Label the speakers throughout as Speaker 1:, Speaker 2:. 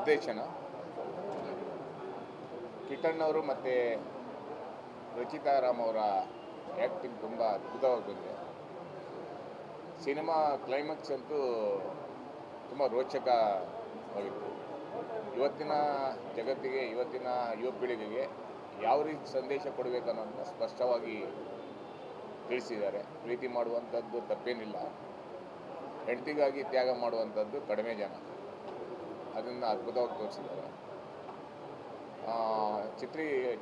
Speaker 1: ನಿರ್ದೇಶನ ಕಿಟ್ಟಣ್ಣ ಅವರು ಮತ್ತು ರಚಿತಾ ರಾಮ್ ಅವರ ಆ್ಯಕ್ಟಿಂಗ್ ತುಂಬ ಅದ್ಭುತವಾಗಿ ಬಂದಿದೆ. ಸಿನಿಮಾ ಕ್ಲೈಮ್ಯಾಕ್ಸ್ ಅಂತೂ ತುಂಬ ರೋಚಕವಾಗಿತ್ತು. ಇವತ್ತಿನ ಜಗತ್ತಿಗೆ, ಇವತ್ತಿನ ಯುವ ಪೀಳಿಗೆಗೆ ಯಾವ ರೀತಿ ಸಂದೇಶ ಕೊಡಬೇಕನ್ನೋದನ್ನ ಸ್ಪಷ್ಟವಾಗಿ ತಿಳಿಸಿದ್ದಾರೆ. ಪ್ರೀತಿ ಮಾಡುವಂಥದ್ದು ತಪ್ಪೇನಿಲ್ಲ, ಹೆಂಡತಿಗಾಗಿ ತ್ಯಾಗ ಮಾಡುವಂಥದ್ದು ಕಡಿಮೆ ಜನ, ಅದನ್ನು ಅದ್ಭುತವಾಗಿ ತೋರಿಸಿದ್ದಾರೆ.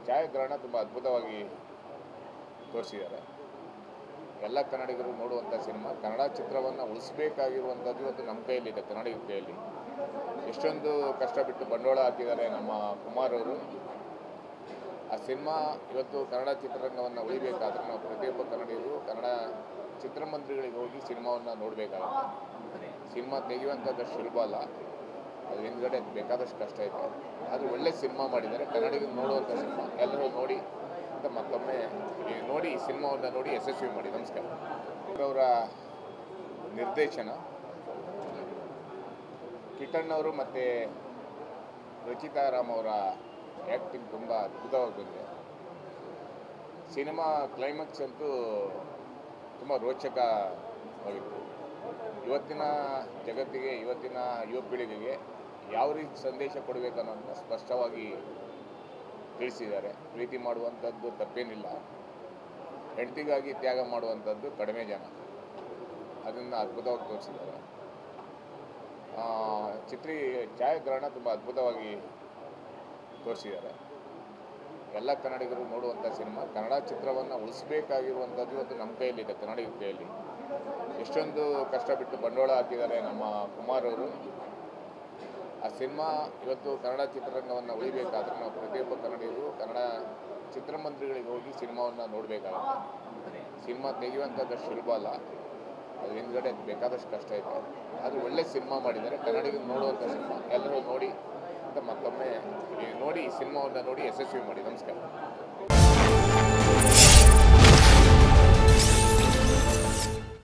Speaker 1: ಛಾಯಾಗ್ರಹಣ ತುಂಬ ಅದ್ಭುತವಾಗಿ ತೋರಿಸಿದ್ದಾರೆ. ಎಲ್ಲ ಕನ್ನಡಿಗರು ನೋಡುವಂಥ ಸಿನಿಮಾ. ಕನ್ನಡ ಚಿತ್ರವನ್ನು ಉಳಿಸಬೇಕಾಗಿರುವಂಥದ್ದು ಇವತ್ತು ನಮ್ಮ ಕೈಯಲ್ಲಿದೆ, ಕನ್ನಡಿಗರ ಕೈಯಲ್ಲಿ. ಎಷ್ಟೊಂದು ಕಷ್ಟಪಟ್ಟು ಬಂಡವಾಳ ಹಾಕಿದ್ದಾರೆ ನಮ್ಮ ಕುಮಾರ್ ಅವರು. ಆ ಸಿನಿಮಾ ಇವತ್ತು ಕನ್ನಡ ಚಿತ್ರರಂಗವನ್ನು ಉಳಿಬೇಕಾದ್ರೆ ನಾವು ಪ್ರತಿಯೊಬ್ಬ ಕನ್ನಡಿಗರು ಕನ್ನಡ ಚಿತ್ರಮಂದಿರಗಳಿಗೆ ಹೋಗಿ ಸಿನಿಮಾವನ್ನು ನೋಡಬೇಕಾಗುತ್ತೆ. ಸಿನಿಮಾ ತೆಗೆಯುವಂಥದ್ದು ಸುಲಭ ಅಲ್ಲ, ಅದು ಹಿಂದ್ಗಡೆ ಬೇಕಾದಷ್ಟು ಕಷ್ಟ ಇದೆ. ಅದು ಒಳ್ಳೆ ಸಿನಿಮಾ ಮಾಡಿದ್ದಾರೆ, ಕನ್ನಡಿಗರು ನೋಡುವಂಥ ಸಿನಿಮಾ. ಎಲ್ಲರೂ ನೋಡಿ ಅಂತ ಮತ್ತೊಮ್ಮೆ ನೋಡಿ, ಈ ಸಿನಿಮಾವನ್ನು ನೋಡಿ ಯಶಸ್ವಿ ಮಾಡಿ. ನಮಸ್ಕಾರ. ಅವರ ನಿರ್ದೇಶನ ಕಿಟ್ಟಣ್ಣ ಅವರು ಮತ್ತು ರಚಿತಾ ರಾಮ್ ಅವರ ಆ್ಯಕ್ಟಿಂಗ್ ತುಂಬ ಅದ್ಭುತವಾಗಿ ಬಂದಿದೆ. ಸಿನಿಮಾ ಕ್ಲೈಮ್ಯಾಕ್ಸ್ ಅಂತೂ ತುಂಬ ರೋಚಕವಾಗಿತ್ತು. ಇವತ್ತಿನ ಜಗತ್ತಿಗೆ, ಇವತ್ತಿನ ಯುವ ಪೀಳಿಗೆಗೆ ಯಾವ ರೀತಿ ಸಂದೇಶ ಕೊಡಬೇಕನ್ನೋದನ್ನ ಸ್ಪಷ್ಟವಾಗಿ ತಿಳಿಸಿದ್ದಾರೆ. ಪ್ರೀತಿ ಮಾಡುವಂಥದ್ದು ತಪ್ಪೇನಿಲ್ಲ, ಹೆಂಡತಿಗಾಗಿ ತ್ಯಾಗ ಮಾಡುವಂಥದ್ದು ಕಡಿಮೆ ಜನ, ಅದನ್ನು ಅದ್ಭುತವಾಗಿ ತೋರಿಸಿದ್ದಾರೆ. ಛಾಯಾಗ್ರಹಣ ತುಂಬ ಅದ್ಭುತವಾಗಿ ತೋರಿಸಿದ್ದಾರೆ. ಎಲ್ಲ ಕನ್ನಡಿಗರು ನೋಡುವಂಥ ಸಿನಿಮಾ. ಕನ್ನಡ ಚಿತ್ರವನ್ನು ಉಳಿಸಬೇಕಾಗಿರುವಂಥದ್ದು ಇವತ್ತು ನಮ್ಮ ಕೈಯಲ್ಲಿದೆ, ಕನ್ನಡಿಗರ ಕೈಯಲ್ಲಿ. ಎಷ್ಟೊಂದು ಕಷ್ಟಪಟ್ಟು ಬಂಡವಾಳ ಹಾಕಿದ್ದಾರೆ ನಮ್ಮ ಕುಮಾರ್ ಅವರು. ಆ ಸಿನಿಮಾ ಇವತ್ತು ಕನ್ನಡ ಚಿತ್ರರಂಗವನ್ನು ಉಳಿಬೇಕಾದ್ರೆ ನಾವು ಪ್ರತಿಯೊಬ್ಬ ಕನ್ನಡಿಗರು ಕನ್ನಡ ಚಿತ್ರಮಂದಿರಗಳಿಗೆ ಹೋಗಿ ಸಿನಿಮಾವನ್ನು ನೋಡಬೇಕಾಗುತ್ತೆ. ಸಿನಿಮಾ ತೆಗೆಯುವಂಥದ್ದು ಸುಲಭ ಅಲ್ಲ, ಅದು ಹಿಂದ್ಗಡೆ ಬೇಕಾದಷ್ಟು ಕಷ್ಟ ಇದೆ. ಅದು ಒಳ್ಳೆ ಸಿನಿಮಾ ಮಾಡಿದ್ದಾರೆ, ಕನ್ನಡಿಗರು ನೋಡುವಂಥ ಸಿನಿಮಾ. ಎಲ್ಲರೂ ನೋಡಿ ಅಂತ ಮತ್ತೊಮ್ಮೆ ನೋಡಿ, ಈ ಸಿನಿಮಾವನ್ನು ನೋಡಿ ಯಶಸ್ವಿ ಮಾಡಿ. ನಮಸ್ಕಾರ.